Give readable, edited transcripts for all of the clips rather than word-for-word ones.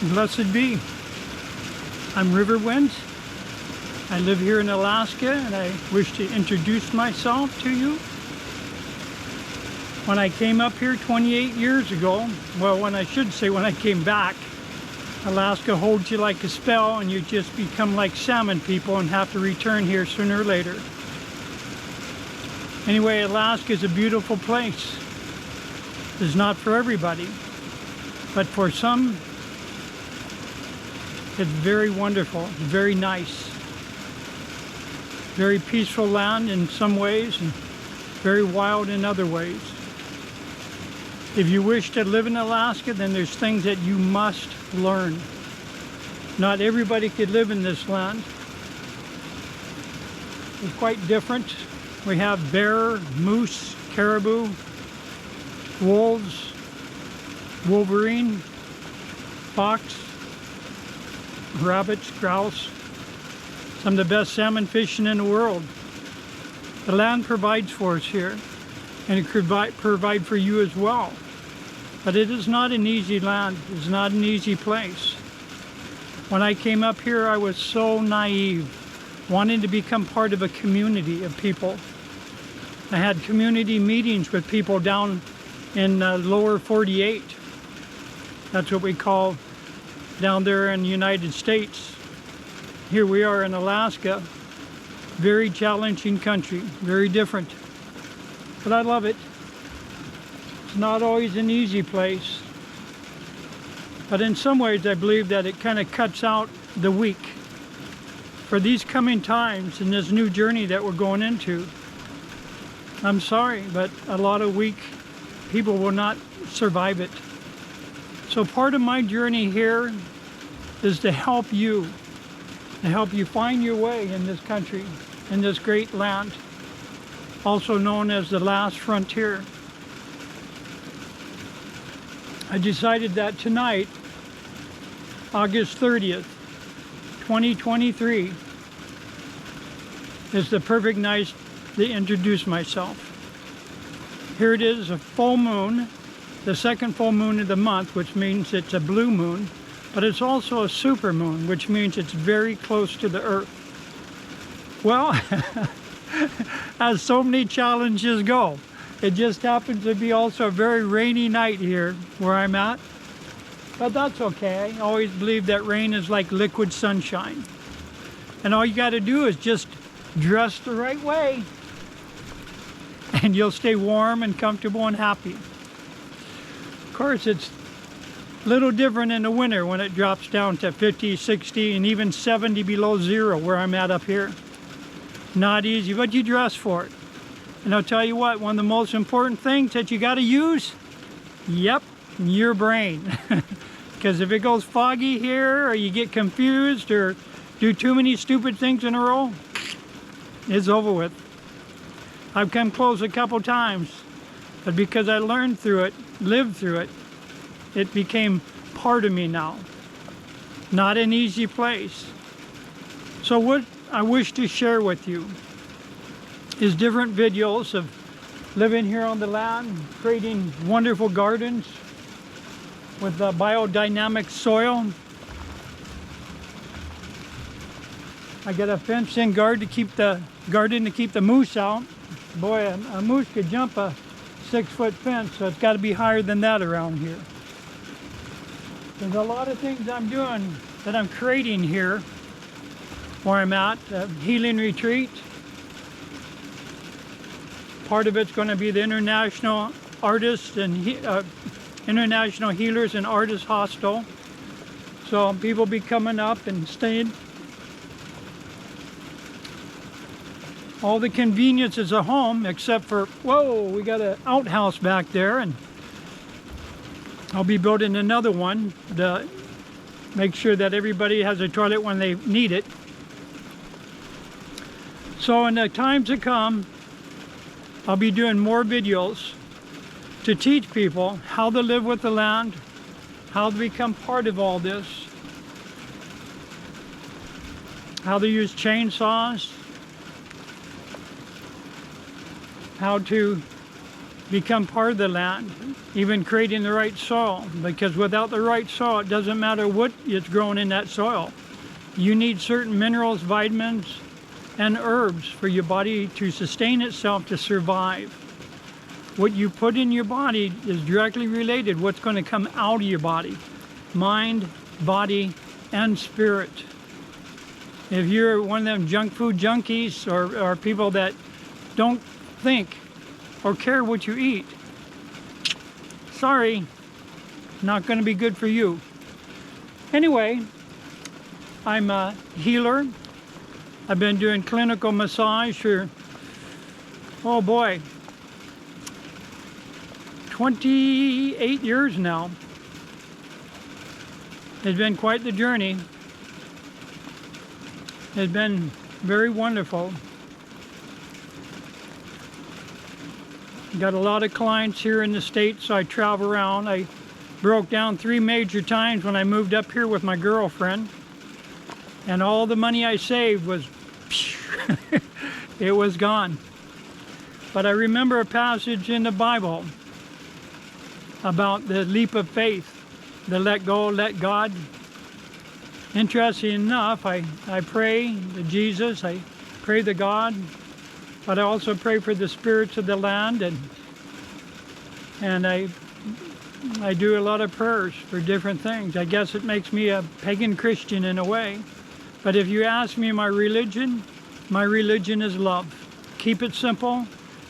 Blessed be. I'm Riverwind. I live here in Alaska, and I wish to introduce myself to you. When I came up here 28 years ago, well, when I came back, Alaska holds you like a spell, and you just become like salmon people and have to return here sooner or later. Anyway, Alaska is a beautiful place. It's not for everybody, but for some, it's very wonderful, very nice. Very peaceful land in some ways, and very wild in other ways. If you wish to live in Alaska, then there's things that you must learn. Not everybody could live in this land. It's quite different. We have bear, moose, caribou, wolves, wolverine, fox, rabbits, grouse. Some of the best salmon fishing in the world. The land provides for us here, and it could provide for you as well. But it is not an easy land. It's not an easy place. When I came up here, I was so naive, wanting to become part of a community of people. I had community meetings with people down in lower 48. That's what we call down there in the United States. Here we are in Alaska. Very challenging country, very different. But I love it. It's not always an easy place. But in some ways, I believe that it kind of cuts out the weak. For these coming times and this new journey that we're going into, I'm sorry, but a lot of weak people will not survive it. So part of my journey here is to help you find your way in this country, in this great land, also known as the last frontier. I decided that tonight, August 30th, 2023, is the perfect night to introduce myself. Here it is, a full moon, the second full moon of the month, which means it's a blue moon. But it's also a supermoon, which means it's very close to the Earth. Well, as so many challenges go, it just happens to be also a very rainy night here where I'm at. But that's okay. I always believe that rain is like liquid sunshine. And all you got to do is just dress the right way, and you'll stay warm and comfortable and happy. Of course, it's little different in the winter when it drops down to 50, 60, and even 70 below zero where I'm at up here. Not easy, but you dress for it. And I'll tell you what, one of the most important things that you got to use, yep, your brain. Because if it goes foggy here, or you get confused, or do too many stupid things in a row, it's over with. I've come close a couple times, but because I learned through it, lived through it, it became part of me now. Not an easy place. So what I wish to share with you is different videos of living here on the land, creating wonderful gardens with biodynamic soil. I got a fenced-in garden to keep the moose out. Boy, a moose could jump a 6-foot fence, so it's got to be higher than that around here. There's a lot of things I'm doing that I'm creating here where I'm at, a healing retreat. Part of it's going to be the International Artists and International Healers and Artists Hostel. So people be coming up and staying. All the conveniences of home except for, whoa, we got an outhouse back there, and I'll be building another one to make sure that everybody has a toilet when they need it. So in the times to come, I'll be doing more videos to teach people how to live with the land, how to become part of all this, how to use chainsaws, how to become part of the land, even creating the right soil, because without the right soil, it doesn't matter what is grown in that soil. You need certain minerals, vitamins, and herbs for your body to sustain itself, to survive. What you put in your body is directly related to what's going to come out of your body. Mind, body, and spirit. If you're one of them junk food junkies or people that don't think or care what you eat, sorry, not going to be good for you. Anyway, I'm a healer. I've been doing clinical massage for, oh boy, 28 years now. It's been quite the journey. It's been very wonderful. Got a lot of clients here in the States, so I travel around. I broke down 3 major times when I moved up here with my girlfriend. And all the money I saved was, it was gone. But I remember a passage in the Bible about the leap of faith, the let go, let God. Interesting enough, I pray to Jesus, I pray to God, but I also pray for the spirits of the land, and I do a lot of prayers for different things. I guess it makes me a pagan Christian in a way. But if you ask me my religion is love. Keep it simple.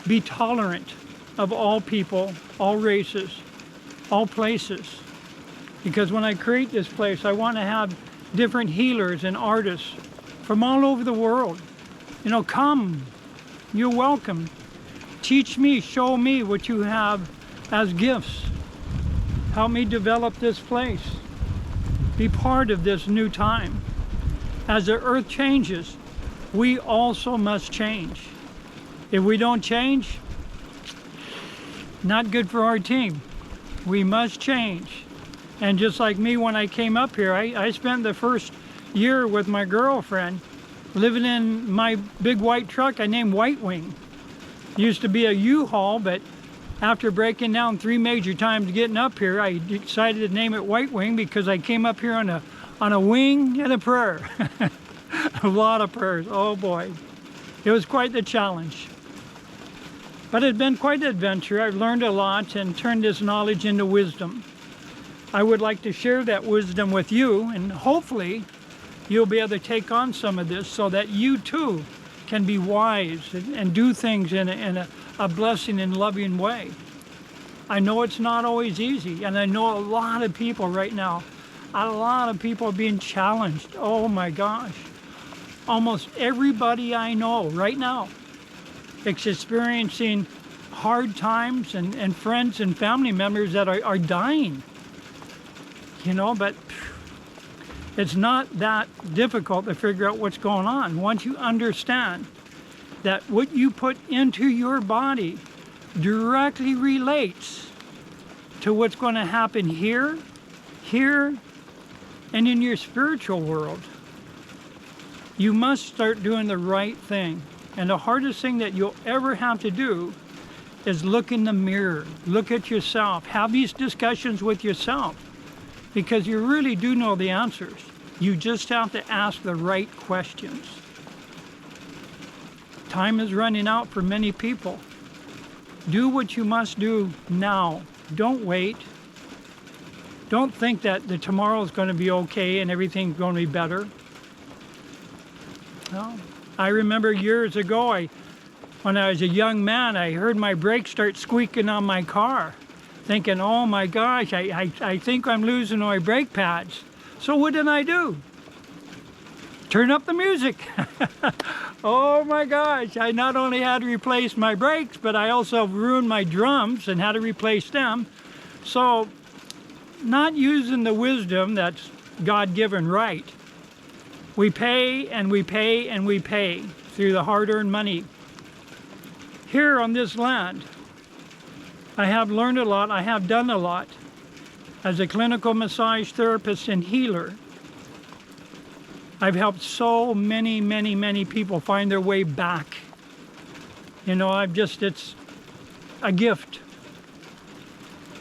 Be tolerant of all people, all races, all places. Because when I create this place, I want to have different healers and artists from all over the world. You know, come. You're welcome. Teach me, show me what you have as gifts. Help me develop this place. Be part of this new time. As the earth changes, we also must change. If we don't change, not good for our team. We must change. And just like me, when I came up here, I spent the first year with my girlfriend living in my big white truck I named White Wing. Used to be a U-Haul, but after breaking down 3 major times getting up here, I decided to name it White Wing because I came up here on a wing and a prayer. A lot of prayers, oh boy. It was quite the challenge. But it's been quite an adventure. I've learned a lot and turned this knowledge into wisdom. I would like to share that wisdom with you, and hopefully you'll be able to take on some of this so that you too can be wise and do things in a blessing and loving way. I know it's not always easy, and I know a lot of people right now, a lot of people are being challenged. Oh my gosh. Almost everybody I know right now is experiencing hard times, and friends and family members that are dying. You know, but it's not that difficult to figure out what's going on. Once you understand that what you put into your body directly relates to what's going to happen here, and in your spiritual world, you must start doing the right thing. And the hardest thing that you'll ever have to do is look in the mirror, look at yourself, have these discussions with yourself, because you really do know the answers. You just have to ask the right questions. Time is running out for many people. Do what you must do now. Don't wait. Don't think that the tomorrow is going to be okay and everything's going to be better. No. I remember years ago, when I was a young man, I heard my brakes start squeaking on my car, thinking, oh my gosh, I think I'm losing my brake pads. So what did I do? Turn up the music. Oh my gosh, I not only had to replace my brakes, but I also ruined my drums and had to replace them. So, not using the wisdom that's God-given right. We pay and we pay and we pay through the hard-earned money. Here on this land, I have learned a lot, I have done a lot as a clinical massage therapist and healer. I've helped so many, many, many people find their way back. You know, it's a gift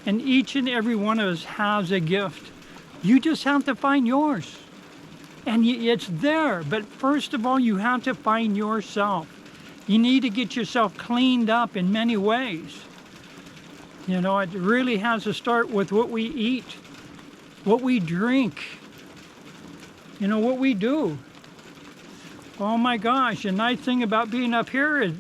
And each and every one of us has a gift. You just have to find yours. And it's there. But first of all, you have to find yourself. You need to get yourself cleaned up in many ways. You know, it really has to start with what we eat, what we drink, you know, what we do. Oh my gosh, the nice thing about being up here is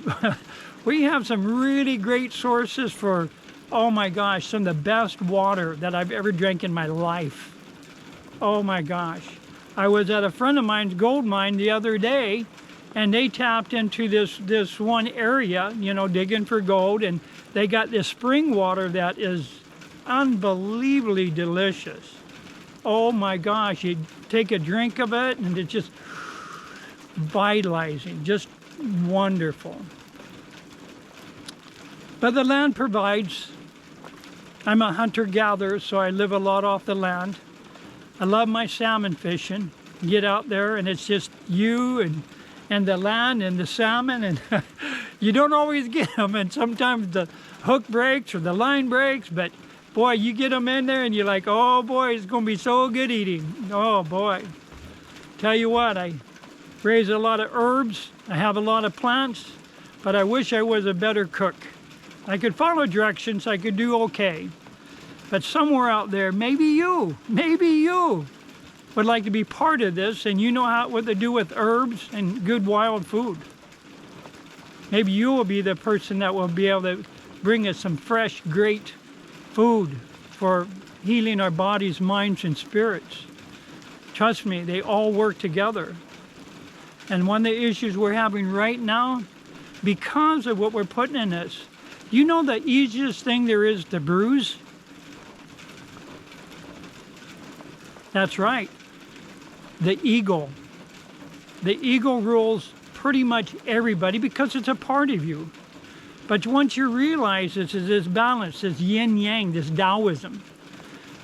we have some really great sources for, oh my gosh, some of the best water that I've ever drank in my life. Oh my gosh. I was at a friend of mine's gold mine the other day, and they tapped into this one area, you know, digging for gold, and they got this spring water that is unbelievably delicious. Oh my gosh, you take a drink of it and it's just vitalizing, just wonderful. But the land provides. I'm a hunter-gatherer, so I live a lot off the land. I love my salmon fishing. You get out there and it's just you and the land and the salmon, and you don't always get them, and sometimes the hook breaks or the line breaks, but boy, you get them in there and you're like, oh boy, it's going to be so good eating. Oh boy. Tell you what, I raise a lot of herbs, I have a lot of plants, but I wish I was a better cook. I could follow directions, I could do okay. But somewhere out there, maybe you would like to be part of this, and you know what to do with herbs and good wild food. Maybe you will be the person that will be able to bring us some fresh, great food for healing our bodies, minds, and spirits. Trust me, they all work together. And one of the issues we're having right now, because of what we're putting in this, you know the easiest thing there is to bruise? That's right. The ego. The ego rules pretty much everybody because it's a part of you. But once you realize this balance, this yin-yang, this Taoism,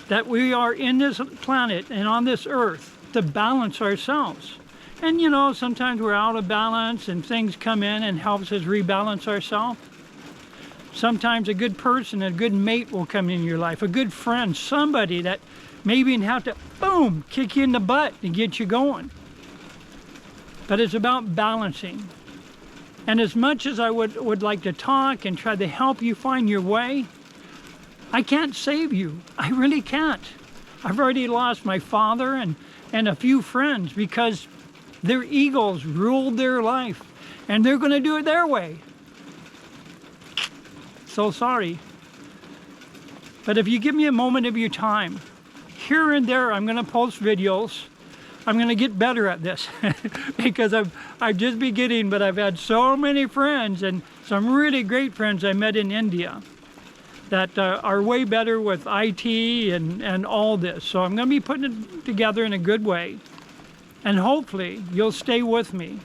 that we are in this planet and on this earth to balance ourselves. And you know, sometimes we're out of balance and things come in and helps us rebalance ourselves. Sometimes a good person, a good mate will come in your life, a good friend, somebody that maybe even have to, boom, kick you in the butt to get you going. But it's about balancing. And as much as I would like to talk and try to help you find your way, I can't save you. I really can't. I've already lost my father and a few friends because their egos ruled their life, and they're going to do it their way. So sorry. But if you give me a moment of your time, here and there I'm going to post videos. I'm going to get better at this because I've just beginning, but I've had so many friends and some really great friends I met in India that are way better with IT and all this. So I'm going to be putting it together in a good way. And hopefully you'll stay with me.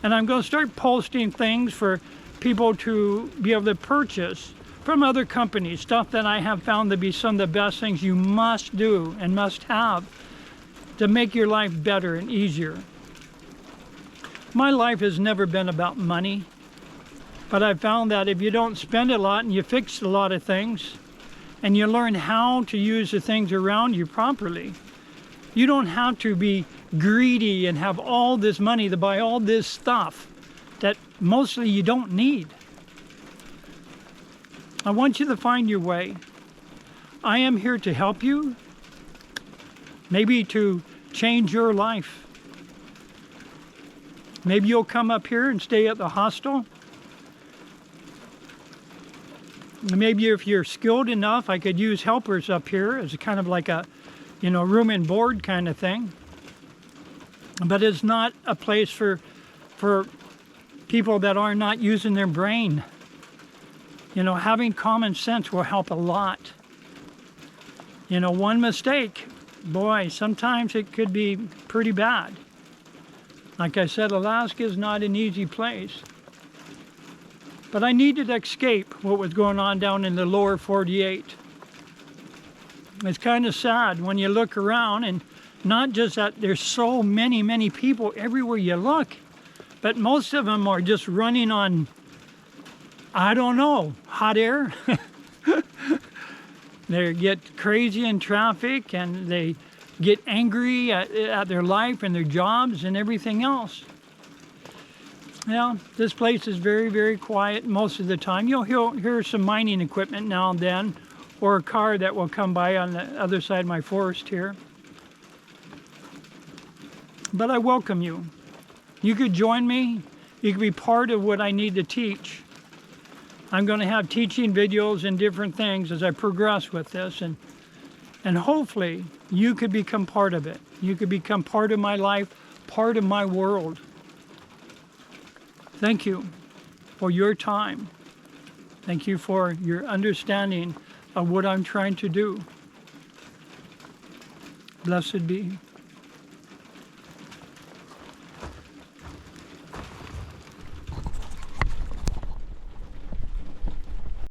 And I'm going to start posting things for people to be able to purchase from other companies, stuff that I have found to be some of the best things you must do and must have to make your life better and easier. My life has never been about money, but I've found that if you don't spend a lot and you fix a lot of things and you learn how to use the things around you properly, you don't have to be greedy and have all this money to buy all this stuff that mostly you don't need. I want you to find your way. I am here to help you, maybe to change your life. Maybe you'll come up here and stay at the hostel. Maybe if you're skilled enough, I could use helpers up here as a kind of like a, you know, room and board kind of thing. But it's not a place for people that are not using their brain. You know, having common sense will help a lot. You know, one mistake, boy, sometimes it could be pretty bad. Like I said, Alaska is not an easy place. But I needed to escape what was going on down in the lower 48. It's kind of sad when you look around, and not just that there's so many people everywhere you look, but most of them are just running on, I don't know, hot air. They get crazy in traffic, and they get angry at their life and their jobs and everything else. Now, this place is very, very quiet most of the time. You'll hear some mining equipment now and then, or a car that will come by on the other side of my forest here. But I welcome you. You could join me. You could be part of what I need to teach. I'm going to have teaching videos and different things as I progress with this, and hopefully you could become part of it. You could become part of my life, part of my world. Thank you for your time. Thank you for your understanding of what I'm trying to do. Blessed be.